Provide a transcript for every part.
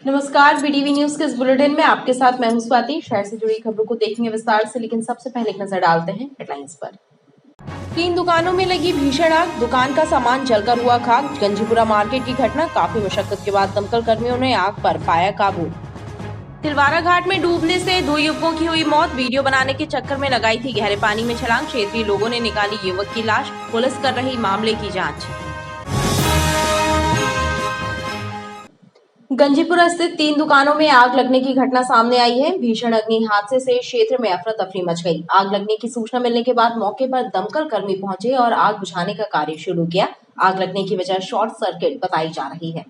नमस्कार, BDV news के इस बुलेटिन में आपके साथ मैं हूं स्वाति। शहर से जुड़ी खबरों को देखेंगे विस्तार से, लेकिन सबसे पहले एक नजर डालते हैं हेडलाइंस पर। 3 दुकानों में लगी भीषण आग, दुकान का सामान जलकर हुआ खाक। गंजीपुरा मार्केट की घटना, काफी मशक्कत के बाद दमकल कर्मियों ने आग पर पाया काबू। तिलवारा घाट में डूबने से 2 युवकों की हुई मौत, वीडियो बनाने के चक्कर में लगाई थी गहरे पानी में छलांग। क्षेत्रीय लोगों ने निकाली युवक की लाश, पुलिस कर रही मामले की जाँच। गंजीपुरा स्थित 3 दुकानों में आग लगने की घटना सामने आई है। भीषण अग्नि हादसे से क्षेत्र में अफरा तफरी मच गई। आग लगने की सूचना मिलने के बाद मौके पर दमकल कर्मी पहुंचे और आग बुझाने का कार्य शुरू किया। आग लगने की वजह शॉर्ट सर्किट बताई जा रही है।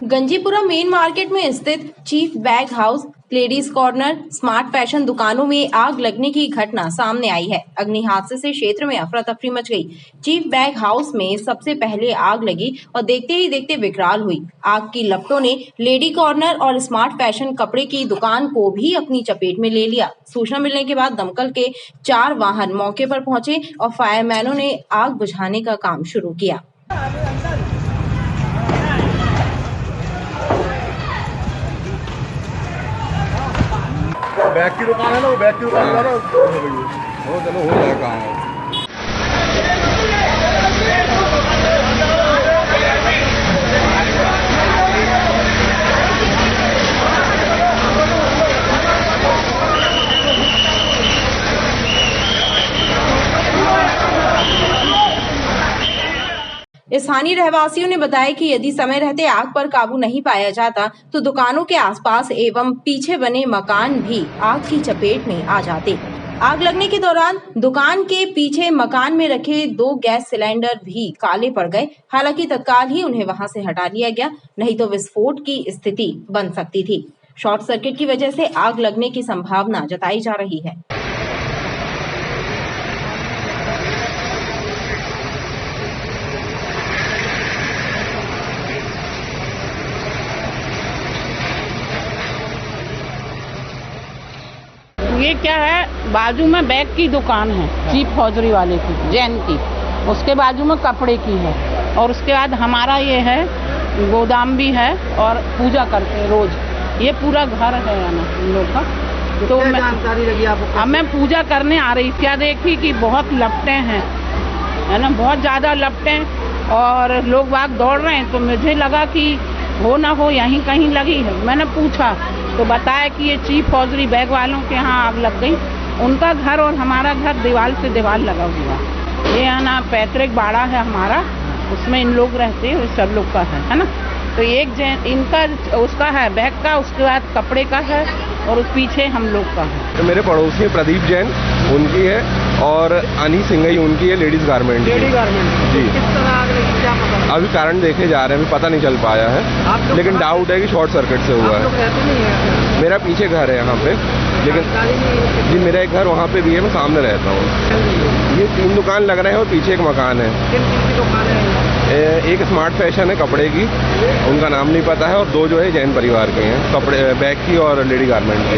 गंजीपुरा मेन मार्केट में स्थित chief bag house, ladies corner, smart fashion दुकानों में आग लगने की घटना सामने आई है। अग्नि हादसे से क्षेत्र में अफरा तफरी मच गई। चीफ बैग हाउस में सबसे पहले आग लगी और देखते ही देखते विकराल हुई। आग की लपटों ने लेडी कॉर्नर और स्मार्ट फैशन कपड़े की दुकान को भी अपनी चपेट में ले लिया। सूचना मिलने के बाद दमकल के 4 वाहन मौके पर पहुंचे और फायरमैनों ने आग बुझाने का काम शुरू किया। बैग की दुकान है ना, वो बैग की दुकान हो चलो हो जाएगा काम। स्थानीय रहवासियों ने बताया कि यदि समय रहते आग पर काबू नहीं पाया जाता तो दुकानों के आसपास एवं पीछे बने मकान भी आग की चपेट में आ जाते। आग लगने के दौरान दुकान के पीछे मकान में रखे 2 गैस सिलेंडर भी काले पड़ गए। हालांकि तत्काल ही उन्हें वहां से हटा लिया गया, नहीं तो विस्फोट की स्थिति बन सकती थी। शॉर्ट सर्किट की वजह से आग लगने की संभावना जताई जा रही है। ये क्या है, बाजू में बैग की दुकान है, चीप हौजरी वाले की, जैन की। उसके बाजू में कपड़े की है और उसके बाद हमारा ये है गोदाम भी है और पूजा करते हैं रोज। ये पूरा घर है ना हम लोग का। तो जानकारी लगी आपको? अब मैं पूजा करने आ रही, क्या देखी कि बहुत लपटें हैं, है ना, बहुत ज़्यादा लपटें और लोग बाग दौड़ रहे हैं। तो मुझे लगा कि हो ना हो यहीं कहीं लगी है। मैंने पूछा तो बताया कि ये चीप हौजरी बैग वालों के यहाँ आग लग गई। उनका घर और हमारा घर दीवार से दीवार लगा हुआ। ये है ना पैतृक बाड़ा है हमारा, उसमें इन लोग रहते हैं, सब लोग का है ना। तो एक जैन इनका उसका है बैग का, उसके बाद कपड़े का है और उस पीछे हम लोग का है। तो मेरे पड़ोसी प्रदीप जैन उनकी है और अनी सिंघई उनकी है, लेडीज गारमेंट जी। किस तरह आग लगी क्या पता? अभी कारण देखे जा रहे हैं, अभी पता नहीं चल पाया है, लेकिन डाउट है कि शॉर्ट सर्किट से हुआ है। मेरा पीछे घर है यहाँ पे, लेकिन जी मेरा एक घर वहाँ पे भी है, मैं सामने रहता हूँ। ये 3 दुकान लग रहे हैं और पीछे एक मकान है। एक स्मार्ट फैशन है कपड़े की, उनका नाम नहीं पता है, और 2 जो है जैन परिवार के हैं, कपड़े बैग की और लेडी गारमेंट की।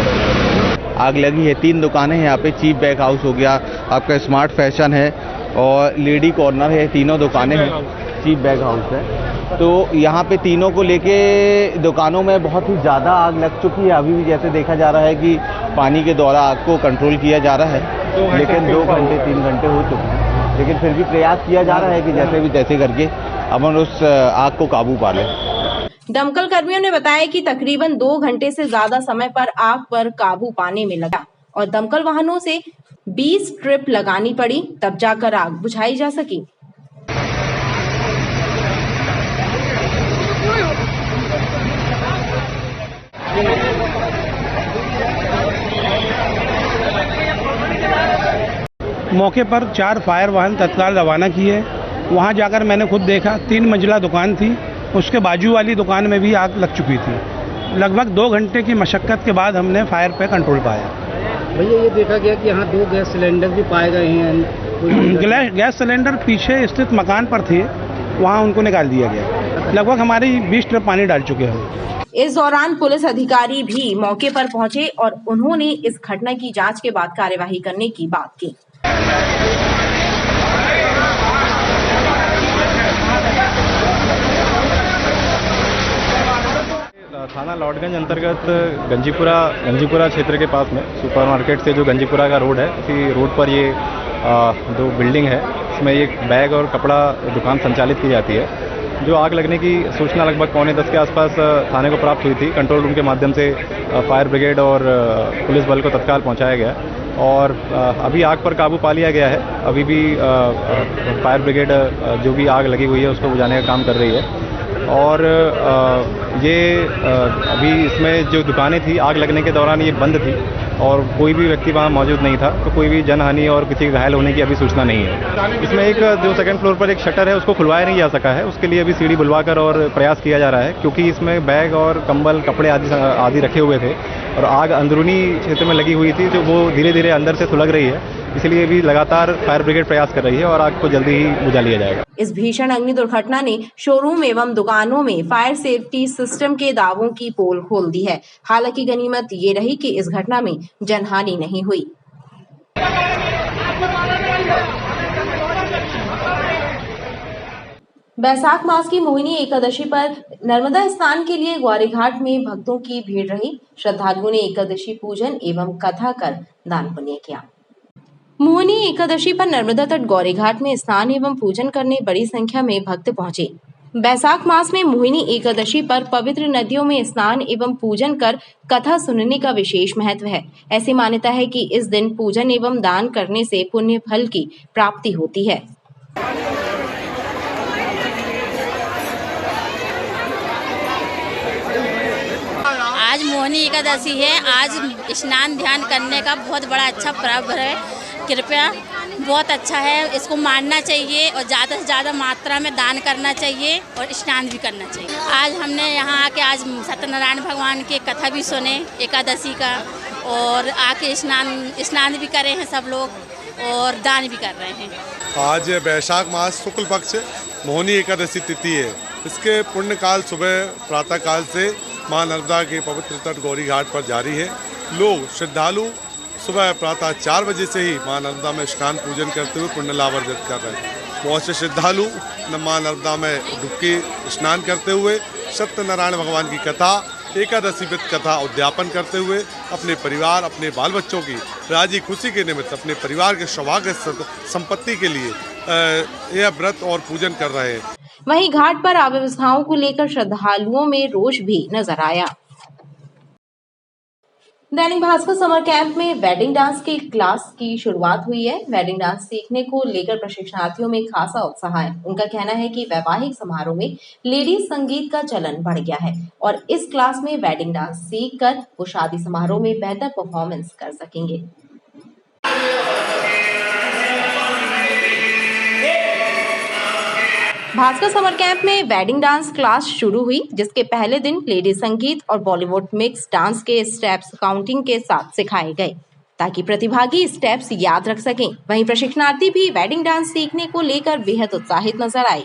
आग लगी है 3 दुकानें हैं यहाँ पे। चीप बैग हाउस हो गया, आपका स्मार्ट फैशन है और लेडी कॉर्नर है। तीनों दुकानें हैं, चीप बैग हाउस है। तो यहाँ पे तीनों को लेके दुकानों में बहुत ही ज़्यादा आग लग चुकी है। अभी भी जैसे देखा जा रहा है कि पानी के द्वारा आग को कंट्रोल किया जा रहा है, लेकिन 2 घंटे 3 घंटे हो चुके हैं, लेकिन फिर भी प्रयास किया जा रहा है कि जैसे भी तैसे करके अपन उस आग को काबू पा लें। दमकल कर्मियों ने बताया कि तकरीबन 2 घंटे से ज्यादा समय पर आग पर काबू पाने में लगा और दमकल वाहनों से 20 ट्रिप लगानी पड़ी, तब जाकर आग बुझाई जा सकी। मौके पर 4 फायर वाहन तत्काल रवाना किए। वहां जाकर मैंने खुद देखा, 3 मंजिला दुकान थी, उसके बाजू वाली दुकान में भी आग लग चुकी थी। लगभग 2 घंटे की मशक्कत के बाद हमने फायर पे कंट्रोल पाया। भैया ये देखा गया कि यहाँ 2 गैस सिलेंडर भी पाए गए हैं। गैस सिलेंडर पीछे स्थित मकान पर थे, वहाँ उनको निकाल दिया गया। लगभग हमारी 20 ट्रक पानी डाल चुके हैं। इस दौरान पुलिस अधिकारी भी मौके पर पहुंचे और उन्होंने इस घटना की जांच के बाद कार्यवाही करने की बात की। थाना लॉर्डगंज अंतर्गत गंजीपुरा क्षेत्र के पास में सुपरमार्केट से जो गंजीपुरा का रोड है, इसी रोड पर ये दो बिल्डिंग है, इसमें एक बैग और कपड़ा दुकान संचालित की जाती है। जो आग लगने की सूचना लगभग 9:45 के आसपास थाने को प्राप्त हुई थी। कंट्रोल रूम के माध्यम से फायर ब्रिगेड और पुलिस बल को तत्काल पहुंचाया गया और अभी आग पर काबू पा लिया गया है। अभी भी फायर ब्रिगेड जो भी आग लगी हुई है उसको बुझाने का काम कर रही है और ये अभी इसमें जो दुकानें थी आग लगने के दौरान ये बंद थी और कोई भी व्यक्ति वहाँ मौजूद नहीं था, तो कोई भी जनहानि और किसी के घायल होने की अभी सूचना नहीं है। इसमें एक जो सेकंड फ्लोर पर एक शटर है उसको खुलवाया नहीं जा सका है, उसके लिए अभी सीढ़ी बुलवाकर और प्रयास किया जा रहा है, क्योंकि इसमें बैग और कंबल कपड़े आदि रखे हुए थे और आग अंदरूनी क्षेत्र में लगी हुई थी जो वो धीरे धीरे अंदर से सुलग रही है, इसलिए भी लगातार फायर ब्रिगेड प्रयास कर रही है और आग को जल्दी ही बुझा लिया जाएगा। इस भीषण अग्नि दुर्घटना ने शोरूम एवं दुकानों में फायर सेफ्टी सिस्टम के दावों की पोल खोल दी है। हालांकि गनीमत ये रही कि इस घटना में जनहानि नहीं हुई। बैसाख मास की मोहिनी एकादशी पर नर्मदा स्नान के लिए ग्वारीघाट में भक्तों की भीड़ रही। श्रद्धालुओं ने एकादशी पूजन एवं कथा कर दान पुण्य किया। मोहिनी एकादशी पर नर्मदा तट गौरीघाट में स्नान एवं पूजन करने बड़ी संख्या में भक्त पहुंचे। बैसाख मास में मोहिनी एकादशी पर पवित्र नदियों में स्नान एवं पूजन कर कथा सुनने का विशेष महत्व है। ऐसी मान्यता है कि इस दिन पूजन एवं दान करने से पुण्य फल की प्राप्ति होती है। आज मोहिनी एकादशी है। आज स्नान ध्यान करने का बहुत बड़ा अच्छा पर्व है। कृपया बहुत अच्छा है, इसको मानना चाहिए और ज़्यादा से ज़्यादा मात्रा में दान करना चाहिए और स्नान भी करना चाहिए। आज हमने यहाँ आके आज सत्यनारायण भगवान की कथा भी सुने एकादशी का और आके स्नान भी करे हैं सब लोग और दान भी कर रहे हैं। आज बैसाख मास शुक्ल पक्ष मोहिनी एकादशी तिथि है। इसके पुण्य काल सुबह प्रातः काल से मां नर्मदा के पवित्र तट गौरी घाट पर जारी है। लोग श्रद्धालु सुबह प्रातः 4 बजे से ही मां नर्मदा में स्नान पूजन करते हुए पुण्य लाभ अर्जित कर रहे हैं। बहुत से श्रद्धालु मां नर्मदा में डुबकी स्नान करते हुए सत्यनारायण भगवान की कथा एकादशी व्रत कथा उद्यापन करते हुए अपने परिवार अपने बाल बच्चों की राजी खुशी के निमित्त अपने परिवार के सौभाग्य संपत्ति के लिए यह व्रत और पूजन कर रहे हैं। वहीं घाट पर अव्यवस्थाओं को लेकर श्रद्धालुओं में रोष भी नजर आया। दैनिक भास्कर समर कैंप में वेडिंग डांस के क्लास की शुरुआत हुई है। वेडिंग डांस सीखने को लेकर प्रशिक्षणार्थियों में खासा उत्साह है। उनका कहना है कि वैवाहिक समारोह में लेडीज संगीत का चलन बढ़ गया है और इस क्लास में वेडिंग डांस सीखकर वो शादी समारोह में बेहतर परफॉर्मेंस कर सकेंगे। भास्कर समर कैंप में वेडिंग डांस क्लास शुरू हुई, जिसके पहले दिन लेडी संगीत और बॉलीवुड मिक्स डांस के स्टेप्स काउंटिंग के साथ सिखाए गए ताकि प्रतिभागी स्टेप्स याद रख सकें। वहीं प्रशिक्षणार्थी भी वेडिंग डांस सीखने को लेकर बेहद उत्साहित नजर आए।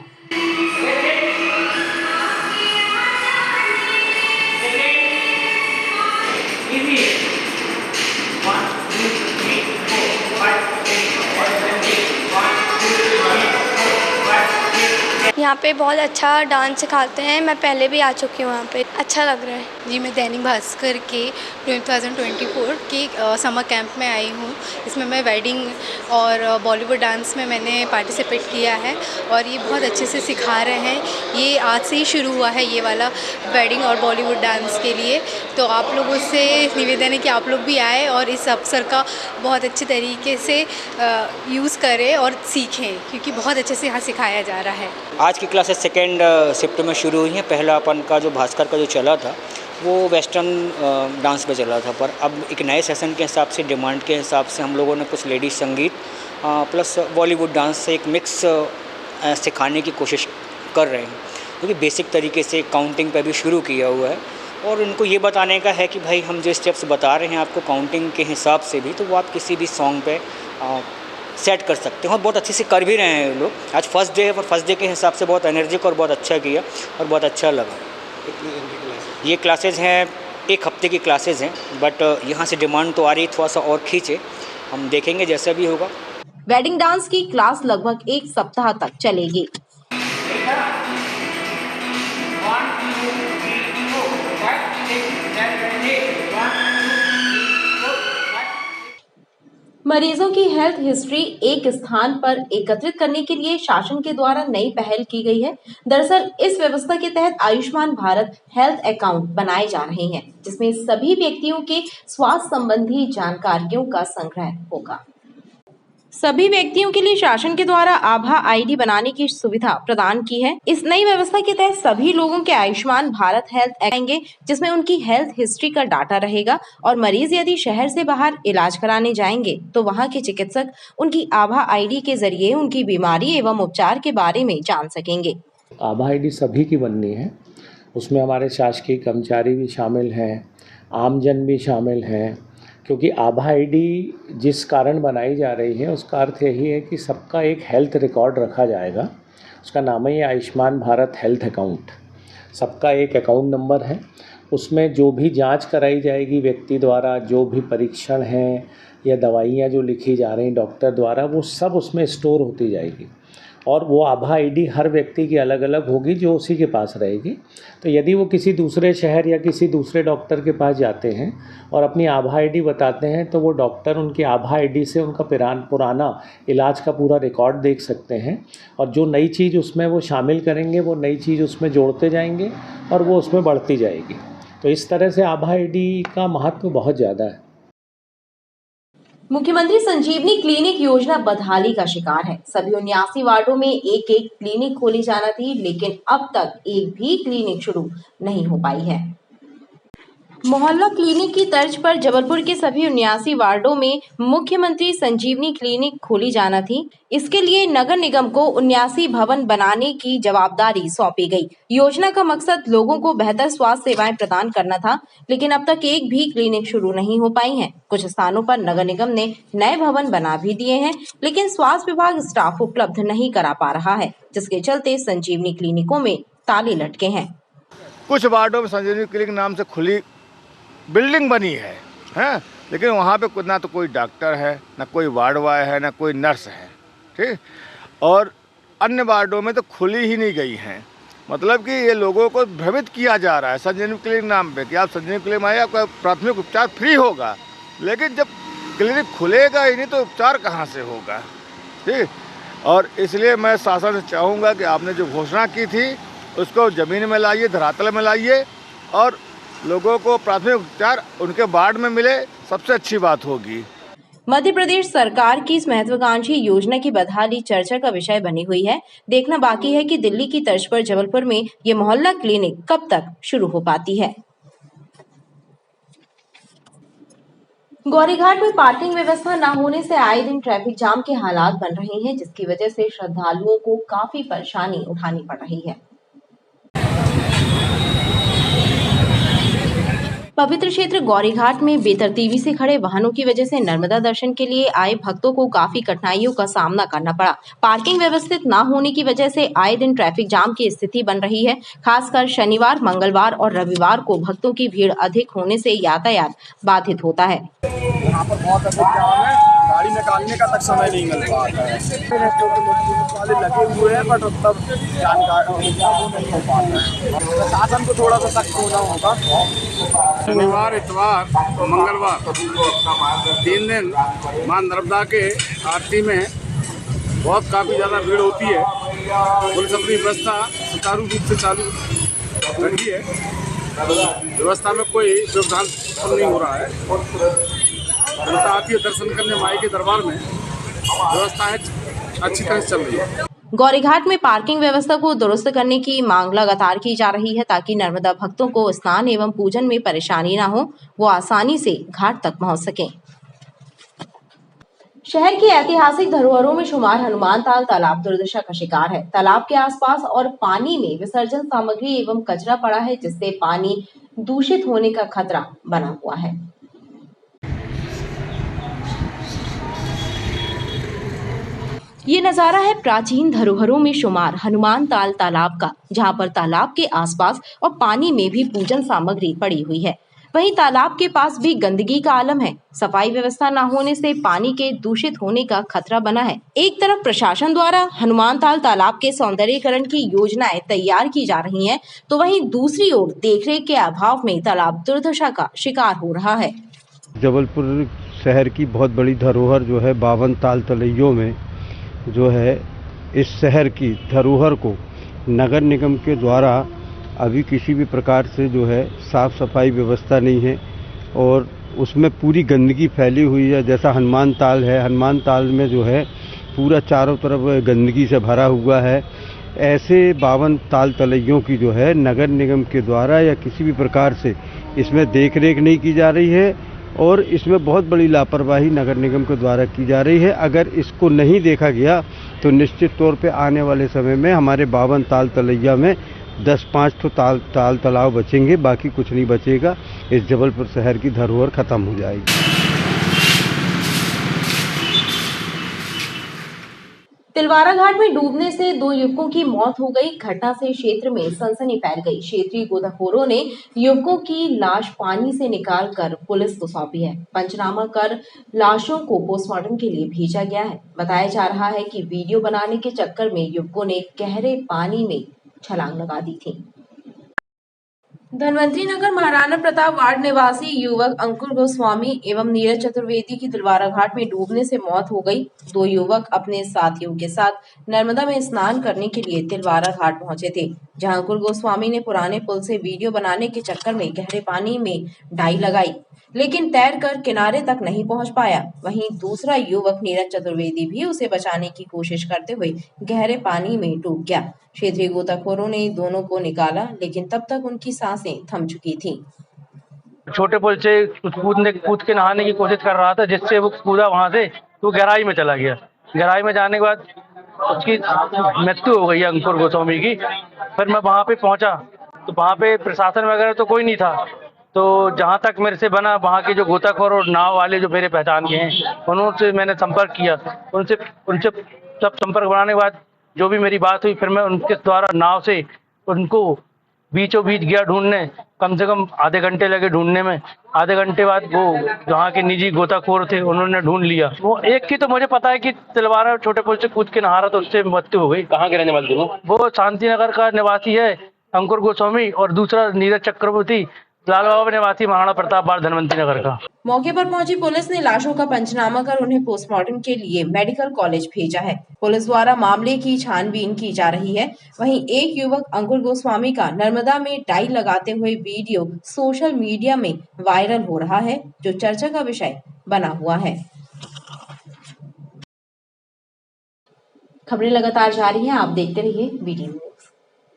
यहाँ पे बहुत अच्छा डांस सिखाते हैं। मैं पहले भी आ चुकी हूँ, यहाँ पे अच्छा लग रहा है। जी, मैं दैनिक भास्कर के 2024 के समर कैंप में आई हूँ। इसमें मैं वेडिंग और बॉलीवुड डांस में मैंने पार्टिसिपेट किया है और ये बहुत अच्छे से सिखा रहे हैं। ये आज से ही शुरू हुआ है ये वाला वेडिंग और बॉलीवुड डांस के लिए। तो आप लोगों से निवेदन है कि आप लोग भी आए और इस अवसर का बहुत अच्छे तरीके से यूज़ करें और सीखें, क्योंकि बहुत अच्छे से यहाँ सिखाया जा रहा है। आज की क्लासेस सेकेंड शिफ्ट में शुरू हुई हैं। पहला अपन का जो भास्कर का जो चला था वो वेस्टर्न डांस पे चला था, पर अब एक नए सेशन के हिसाब से डिमांड के हिसाब से हम लोगों ने कुछ लेडीज संगीत प्लस बॉलीवुड डांस से एक मिक्स सिखाने की कोशिश कर रहे हैं, क्योंकि बेसिक तरीके से काउंटिंग पे भी शुरू किया हुआ है और उनको ये बताने का है कि भाई हम जो स्टेप्स बता रहे हैं आपको काउंटिंग के हिसाब से भी, तो वो आप किसी भी सॉन्ग पे सेट कर सकते हैं और बहुत अच्छे से कर भी रहे हैं लोग। आज फर्स्ट डे है पर फर्स्ट डे के हिसाब से बहुत एनर्जिक और बहुत अच्छा किया और बहुत अच्छा लगा। ये क्लासेज हैं 1 हफ्ते की क्लासेज हैं, बट यहाँ से डिमांड तो आ रही, थोड़ा सा और खींचे, हम देखेंगे जैसा भी होगा। वेडिंग डांस की क्लास लगभग 1 सप्ताह तक चलेगी। मरीजों की हेल्थ हिस्ट्री एक स्थान पर एकत्रित करने के लिए शासन के द्वारा नई पहल की गई है। दरअसल इस व्यवस्था के तहत आयुष्मान भारत हेल्थ अकाउंट बनाए जा रहे हैं, जिसमें सभी व्यक्तियों के स्वास्थ्य संबंधी जानकारियों का संग्रह होगा। सभी व्यक्तियों के लिए शासन के द्वारा आभा आईडी बनाने की सुविधा प्रदान की है। इस नई व्यवस्था के तहत सभी लोगों के आयुष्मान भारत हेल्थ आएंगे, जिसमें उनकी हेल्थ हिस्ट्री का डाटा रहेगा और मरीज यदि शहर से बाहर इलाज कराने जाएंगे तो वहां के चिकित्सक उनकी आभा आईडी के जरिए उनकी बीमारी एवं उपचार के बारे में जान सकेंगे। आभा आईडी सभी की बननी है, उसमें हमारे शासकीय कर्मचारी भी शामिल हैं, आमजन भी शामिल हैं, क्योंकि आभा आईडी जिस कारण बनाई जा रही है उसका अर्थ यही है कि सबका एक हेल्थ रिकॉर्ड रखा जाएगा। उसका नाम है आयुष्मान भारत हेल्थ अकाउंट। सबका एक अकाउंट नंबर है, उसमें जो भी जांच कराई जाएगी व्यक्ति द्वारा, जो भी परीक्षण हैं या दवाइयाँ जो लिखी जा रही डॉक्टर द्वारा, वो सब उसमें स्टोर होती जाएगी और वो आभा आईडी हर व्यक्ति की अलग अलग होगी जो उसी के पास रहेगी। तो यदि वो किसी दूसरे शहर या किसी दूसरे डॉक्टर के पास जाते हैं और अपनी आभा आईडी बताते हैं तो वो डॉक्टर उनकी आभा आईडी से उनका पुराना इलाज का पूरा रिकॉर्ड देख सकते हैं और जो नई चीज़ उसमें वो शामिल करेंगे वो नई चीज़ उसमें जोड़ते जाएंगे और वो उसमें बढ़ती जाएगी। तो इस तरह से आभा आईडी का महत्व बहुत ज़्यादा है। मुख्यमंत्री संजीवनी क्लिनिक योजना बदहाली का शिकार है। सभी 79 वार्डों में एक क्लिनिक खोली जाना थी, लेकिन अब तक एक भी क्लिनिक शुरू नहीं हो पाई है। मोहल्ला क्लिनिक की तर्ज पर जबलपुर के सभी 79 वार्डों में मुख्यमंत्री संजीवनी क्लिनिक खोली जाना थी। इसके लिए नगर निगम को 79 भवन बनाने की जवाबदारी सौंपी गई। योजना का मकसद लोगों को बेहतर स्वास्थ्य सेवाएं प्रदान करना था, लेकिन अब तक एक भी क्लिनिक शुरू नहीं हो पाई है। कुछ स्थानों पर नगर निगम ने नए भवन बना भी दिए हैं, लेकिन स्वास्थ्य विभाग स्टाफ उपलब्ध नहीं करा पा रहा है, जिसके चलते संजीवनी क्लिनिकों में ताले लटके हैं। कुछ वार्डों में संजीवनी क्लिनिक नाम से खुली बिल्डिंग बनी है, लेकिन वहाँ पे ना तो कोई डॉक्टर है, ना कोई वार्ड बॉय है, ना कोई नर्स है, ठीक। और अन्य वार्डों में तो खुली ही नहीं गई हैं। मतलब कि ये लोगों को भ्रमित किया जा रहा है संजीवनी क्लिनिक नाम पे कि आप संजीवनी क्लिनिक में आइए, आपका प्राथमिक उपचार फ्री होगा, लेकिन जब क्लिनिक खुलेगा ही नहीं तो उपचार कहाँ से होगा, ठीक। और इसलिए मैं शासन से चाहूँगा कि आपने जो घोषणा की थी उसको ज़मीन में लाइए, धरातल में लाइए और लोगों को प्राथमिक उपचार उनके वार्ड में मिले, सबसे अच्छी बात होगी। मध्य प्रदेश सरकार की इस महत्वाकांक्षी योजना की बदहाली चर्चा का विषय बनी हुई है। देखना बाकी है कि दिल्ली की तर्ज पर जबलपुर में ये मोहल्ला क्लिनिक कब तक शुरू हो पाती है। गौरीघाट में पार्किंग व्यवस्था न होने से आए दिन ट्रैफिक जाम के हालात बन रहे हैं, जिसकी वजह से श्रद्धालुओं को काफी परेशानी उठानी पड़ रही है। पवित्र क्षेत्र गौरीघाट में बेतरतीबी से खड़े वाहनों की वजह से नर्मदा दर्शन के लिए आए भक्तों को काफी कठिनाइयों का सामना करना पड़ा। पार्किंग व्यवस्थित न होने की वजह से आए दिन ट्रैफिक जाम की स्थिति बन रही है। खासकर शनिवार, मंगलवार और रविवार को भक्तों की भीड़ अधिक होने से यातायात बाधित होता है। यहाँ पर बहुत अधिक जाम है, गाड़ी निकालने का तक समय नहीं मिल पाता है। वाले लगे हुए हैं बट तब जानकारी नहीं हो पाता है। प्रशासन को थोड़ा सा सख्त होना होगा। शनिवार, इतवार, मंगलवार 3 दिन मां नर्मदा के आरती में बहुत काफ़ी ज़्यादा भीड़ होती है। पुलिस अपनी व्यवस्था सुचारू रूप से चालू रखी है। व्यवस्था में कोई व्यवधान नहीं हो रहा है। जनता आती है दर्शन करने माई के दरबार में, व्यवस्था है अच्छी तरह से चल रही है। गौरीघाट में पार्किंग व्यवस्था को दुरुस्त करने की मांग लगातार की जा रही है, ताकि नर्मदा भक्तों को स्नान एवं पूजन में परेशानी न हो, वो आसानी से घाट तक पहुंच सकें। शहर की ऐतिहासिक धरोहरों में शुमार हनुमान ताल तालाब दुर्दशा का शिकार है। तालाब के आसपास और पानी में विसर्जन सामग्री एवं कचरा पड़ा है, जिससे पानी दूषित होने का खतरा बना हुआ है। ये नजारा है प्राचीन धरोहरों में शुमार हनुमान ताल तालाब का, जहां पर तालाब के आसपास और पानी में भी पूजन सामग्री पड़ी हुई है। वहीं तालाब के पास भी गंदगी का आलम है। सफाई व्यवस्था न होने से पानी के दूषित होने का खतरा बना है। एक तरफ प्रशासन द्वारा हनुमान ताल तालाब के सौंदर्यीकरण की योजनाएं तैयार की जा रही हैं, तो वहीं दूसरी ओर देखरेख के अभाव में तालाब दुर्दशा का शिकार हो रहा है। जबलपुर शहर की बहुत बड़ी धरोहर जो है 52 ताल तलैयों में जो है, इस शहर की धरोहर को नगर निगम के द्वारा अभी किसी भी प्रकार से जो है साफ सफाई व्यवस्था नहीं है और उसमें पूरी गंदगी फैली हुई है। जैसा हनुमान ताल है, हनुमान ताल में जो है पूरा चारों तरफ गंदगी से भरा हुआ है। ऐसे 52 ताल तलैयों की जो है नगर निगम के द्वारा या किसी भी प्रकार से इसमें देखरेख नहीं की जा रही है और इसमें बहुत बड़ी लापरवाही नगर निगम के द्वारा की जा रही है। अगर इसको नहीं देखा गया तो निश्चित तौर पे आने वाले समय में हमारे 52 ताल तलैया में 10-5 तो ताल तालाब बचेंगे, बाकी कुछ नहीं बचेगा। इस जबलपुर शहर की धरोहर खत्म हो जाएगी। तिलवारा घाट में डूबने से 2 युवकों की मौत हो गई। घटना से क्षेत्र में सनसनी फैल गई। क्षेत्रीय गोताखोरों ने युवकों की लाश पानी से निकालकर पुलिस को सौंपी है। पंचनामा कर लाशों को पोस्टमार्टम के लिए भेजा गया है। बताया जा रहा है कि वीडियो बनाने के चक्कर में युवकों ने गहरे पानी में छलांग लगा दी थी। धनवंतरी नगर महाराणा प्रताप वार्ड निवासी युवक अंकुर गोस्वामी एवं नीरज चतुर्वेदी की तिलवारा घाट में डूबने से मौत हो गई। 2 युवक अपने साथियों के साथ नर्मदा में स्नान करने के लिए तिलवारा घाट पहुंचे थे, जहां अंकुर गोस्वामी ने पुराने पुल से वीडियो बनाने के चक्कर में गहरे पानी में डाई लगाई, लेकिन तैरकर किनारे तक नहीं पहुंच पाया। वहीं दूसरा युवक नीरज चतुर्वेदी भी उसे बचाने की कोशिश करते हुए गहरे पानी में डूब गया। क्षेत्रीय गोताखोरों ने दोनों को निकाला, लेकिन तब तक उनकी सांसें थम चुकी थीं। छोटे पुल से कूद के नहाने की कोशिश कर रहा था, जिससे वो कूदा वहां से तो गहराई में चला गया। गहराई में जाने के बाद उसकी मृत्यु हो गई अंकुर गोस्वामी की। फिर मैं वहां पे पहुंचा तो वहां पे प्रशासन वगैरह तो कोई नहीं था। तो जहाँ तक मेरे से बना, वहाँ के जो गोताखोर और नाव वाले जो मेरे पहचान के हैं, उनसे मैंने संपर्क किया। उनसे सब संपर्क बनाने के बाद जो भी मेरी बात हुई, फिर मैं उनके द्वारा नाव से उनको बीचों बीच गया ढूंढने। कम से कम आधे घंटे लगे ढूंढने में। आधे घंटे बाद वो जहाँ के निजी गोताखोर थे, उन्होंने ढूंढ लिया। वो एक की तो मुझे पता है कि तिलवारा छोटे पुल से कूद के नहा रहा था, उससे मृत्यु हो गई। कहाँ के रहने वाले थे वो? शांति नगर का निवासी है अंकुर गोस्वामी, और दूसरा नीरज चक्रवर्ती लालबाबा निवासी महाराणा प्रताप वार्ड धनवंतरी नगर का। मौके पर पहुंची पुलिस ने लाशों का पंचनामा कर उन्हें पोस्टमार्टम के लिए मेडिकल कॉलेज भेजा है। पुलिस द्वारा मामले की छानबीन की जा रही है। वहीं एक युवक अंकुर गोस्वामी का नर्मदा में डाई लगाते हुए वीडियो सोशल मीडिया में वायरल हो रहा है, जो चर्चा का विषय बना हुआ है। खबरें लगातार जारी हैं, आप देखते रहिए BD न्यूज़।